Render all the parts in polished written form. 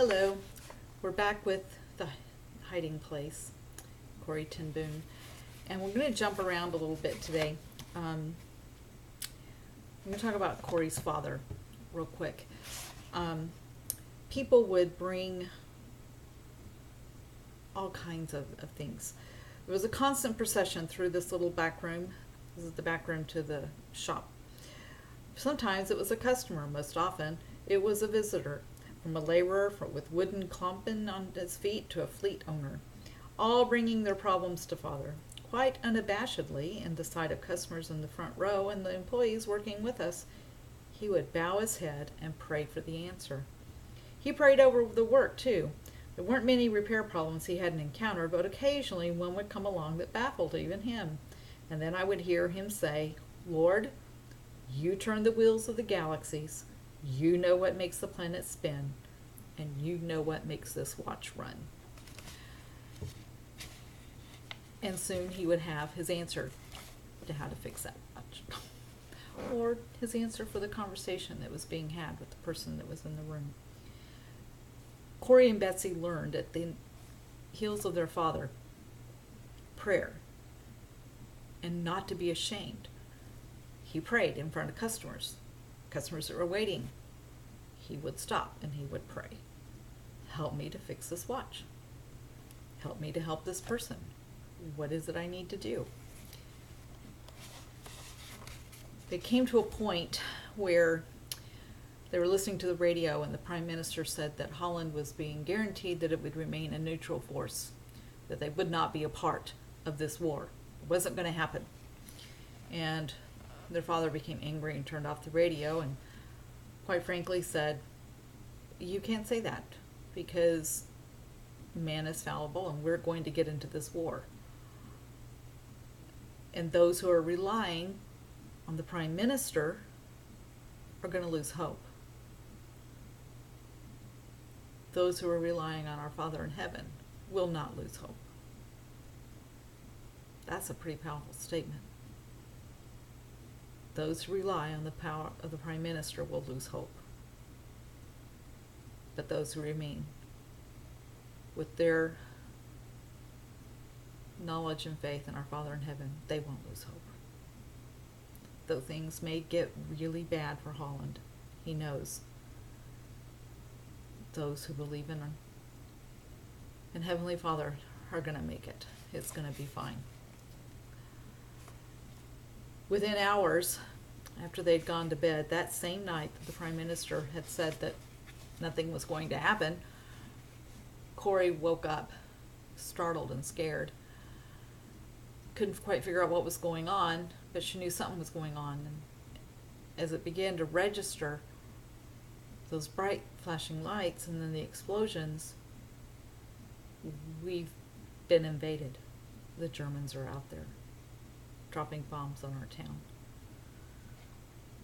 Hello, we're back with the hiding place, Corrie ten Boom, and we're going to jump around a little bit today. I'm going to talk about Corrie's father real quick. People would bring all kinds of things. There was a constant procession through this little back room. This is the back room to the shop. Sometimes it was a customer, most often it was a visitor, from a laborer with wooden klompen on his feet to a fleet owner, all bringing their problems to father, quite unabashedly, in the sight of customers in the front row and the employees working with us. He would bow his head and pray for the answer. He prayed over the work, too. There weren't many repair problems he hadn't encountered, but occasionally one would come along that baffled even him. And then I would hear him say, "Lord, you turn the wheels of the galaxies. You know what makes the planet spin. And you know what makes this watch run." And soon he would have his answer to how to fix that watch. Or his answer for the conversation that was being had with the person that was in the room. Corrie and Betsie learned at the heels of their father prayer and not to be ashamed. He prayed in front of customers that were waiting. He would stop and he would pray. Help me to fix this watch. Help me to help this person. What is it I need to do? They came to a point where they were listening to the radio and the Prime Minister said that Holland was being guaranteed that it would remain a neutral force, that they would not be a part of this war. It wasn't going to happen. And their father became angry and turned off the radio and quite frankly said, "You can't say that because man is fallible and we're going to get into this war. And those who are relying on the Prime Minister are going to lose hope. Those who are relying on our Father in heaven will not lose hope." That's a pretty powerful statement. Those who rely on the power of the Prime Minister will lose hope. But those who remain with their knowledge and faith in our Father in heaven, they won't lose hope. Though things may get really bad for Holland, he knows those who believe in Heavenly Father are going to make it. It's going to be fine. Within hours after they'd gone to bed, that same night that the Prime Minister had said that nothing was going to happen, Corrie woke up, startled and scared. Couldn't quite figure out what was going on, but she knew something was going on. And as it began to register, those bright flashing lights and then the explosions, we've been invaded. The Germans are out there, dropping bombs on our town.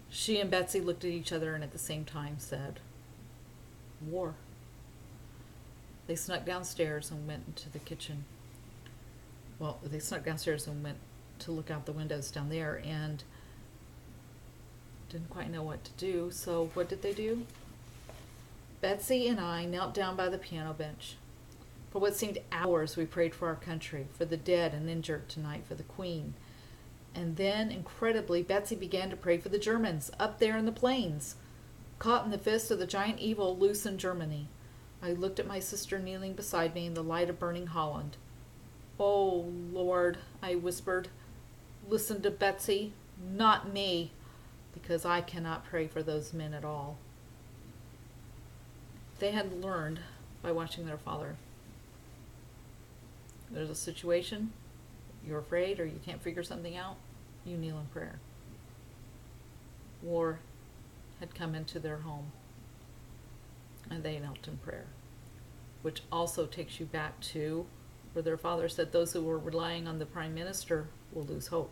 She and Betsie looked at each other and at the same time said, "War." They snuck downstairs and went into the kitchen. Well, they snuck downstairs and went to look out the windows down there and didn't quite know what to do. So what did they do? Betsie and I knelt down by the piano bench. For what seemed hours we prayed for our country, for the dead and injured tonight, for the Queen. And then, incredibly, Betsie began to pray for the Germans up there in the plains, caught in the fist of the giant evil loose in Germany. I looked at my sister kneeling beside me in the light of burning Holland. "Oh, Lord," I whispered, "listen to Betsie, not me, because I cannot pray for those men at all." They had learned by watching their father. There's a situation, you're afraid or you can't figure something out, you kneel in prayer. War had come into their home and they knelt in prayer, which also takes you back to where their father said those who were relying on the Prime Minister will lose hope,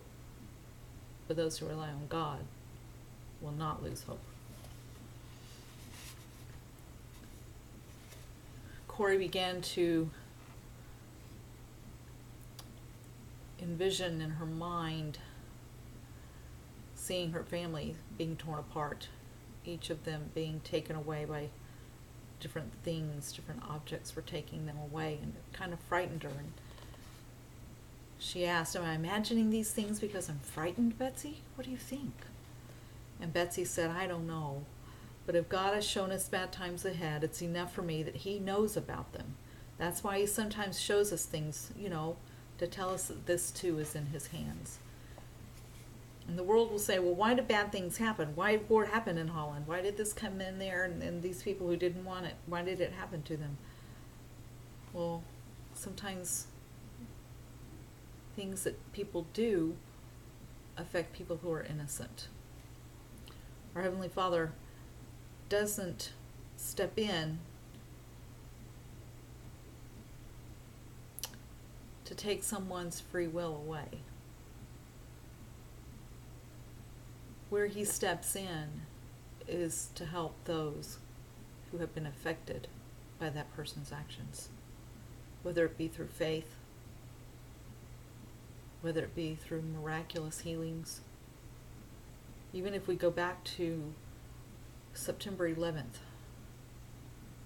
but those who rely on God will not lose hope. Corrie began to envision in her mind seeing her family being torn apart, each of them being taken away by different things, different objects were taking them away, and it kind of frightened her. And she asked, "Am I imagining these things because I'm frightened, Betsie? What do you think?" And Betsie said, "I don't know. But if God has shown us bad times ahead, it's enough for me that He knows about them. That's why He sometimes shows us things, to tell us that this too is in His hands." And the world will say, "Well, why did bad things happen? Why did war happen in Holland? Why did this come in there and these people who didn't want it, why did it happen to them?" Well, sometimes things that people do affect people who are innocent. Our Heavenly Father doesn't step in to take someone's free will away. Where He steps in is to help those who have been affected by that person's actions, whether it be through faith, whether it be through miraculous healings. Even if we go back to September 11th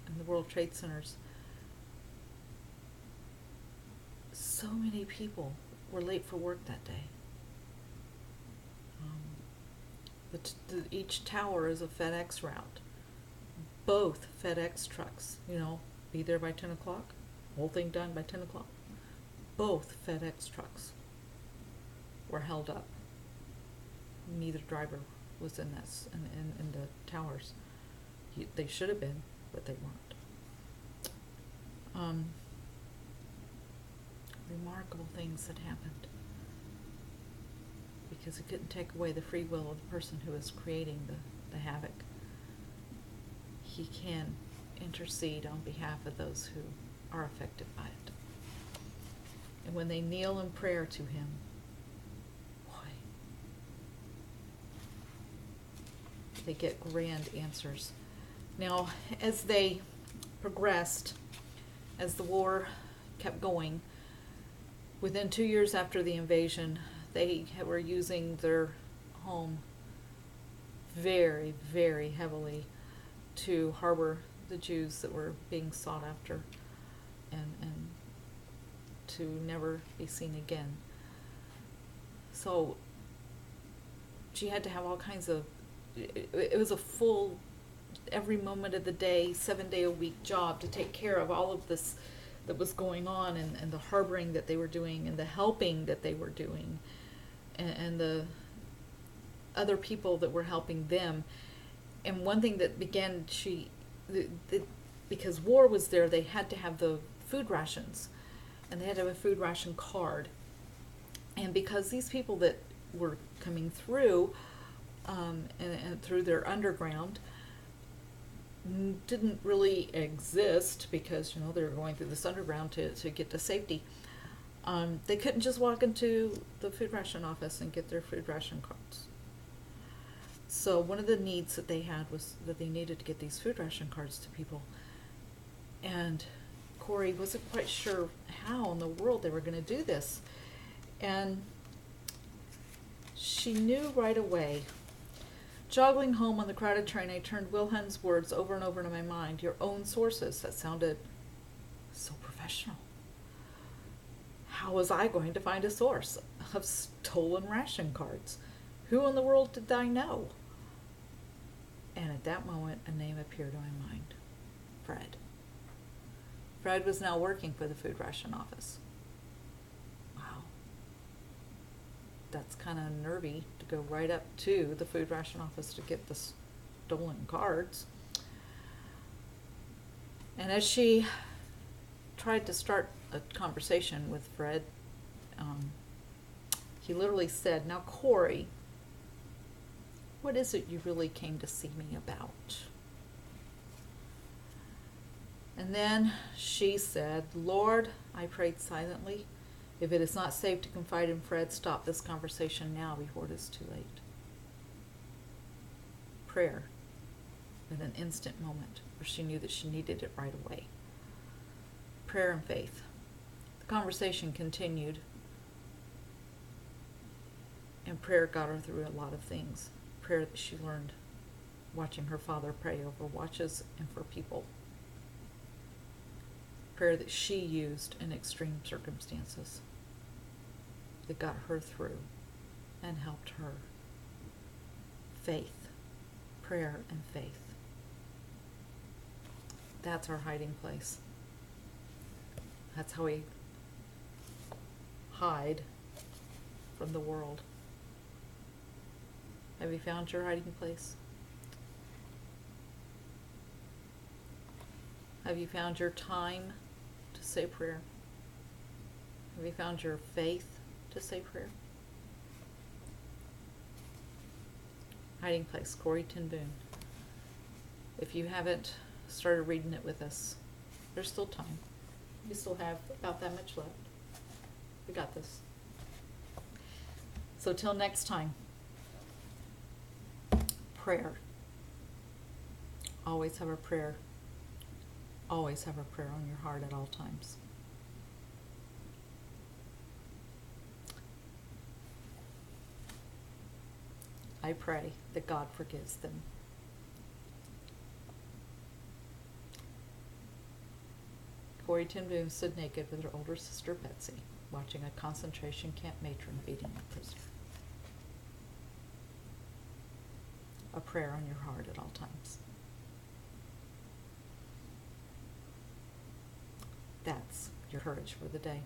and the World Trade Centers, so many people were late for work that day. Each tower is a FedEx route. Both FedEx trucks, be there by 10 o'clock, whole thing done by 10 o'clock. Both FedEx trucks were held up. Neither driver was in the towers. They should have been, but they weren't. Remarkable things that happened, because it couldn't take away the free will of the person who is creating the havoc. He can intercede on behalf of those who are affected by it. And when they kneel in prayer to Him, they get grand answers. Now, as they progressed, as the war kept going, within 2 years after the invasion, they were using their home very, very heavily to harbor the Jews that were being sought after and to never be seen again. So she had to have all kinds of, it was a full, every moment of the day, 7-day-a-week job to take care of all of this that was going on, and the harboring that they were doing, and the helping that they were doing, and the other people that were helping them. And one thing that began, because war was there, they had to have the food rations, and they had to have a food ration card. And because these people that were coming through, and through their underground, didn't really exist, because they were going through this underground to get to safety. They couldn't just walk into the food ration office and get their food ration cards. So one of the needs that they had was that they needed to get these food ration cards to people. And Corrie wasn't quite sure how in the world they were going to do this. And she knew right away. Joggling home on the crowded train, I turned Wilhelm's words over and over in my mind. Your own sources. That sounded so professional. How was I going to find a source of stolen ration cards? Who in the world did I know? And at that moment, a name appeared in my mind. Fred. Fred was now working for the food ration office. Wow. That's kind of nervy to go right up to the food ration office to get the stolen cards. And as she tried to start a conversation with Fred, he literally said, "Now, Corrie, what is it you really came to see me about?" And then she said, "Lord," I prayed silently, "if it is not safe to confide in Fred, stop this conversation now before it is too late." Prayer at an instant moment where she knew that she needed it right away. Prayer and faith. The conversation continued, and prayer got her through a lot of things. Prayer that she learned watching her father pray over watches and for people. prayer that she used in extreme circumstances that got her through and helped her. Faith, prayer, and faith. That's our hiding place. That's how we hide from the world. Have you found your hiding place? Have you found your time to say prayer? Have you found your faith to say prayer? Hiding place, Corrie ten Boom. If you haven't started reading it with us, there's still time. You still have about that much left. We got this. So till next time, prayer. Always have a prayer. Always have a prayer on your heart at all times. I pray that God forgives them. Corrie ten Boom stood naked with her older sister Betsie, watching a concentration camp matron beating a prisoner. A prayer on your heart at all times. That's your courage for the day.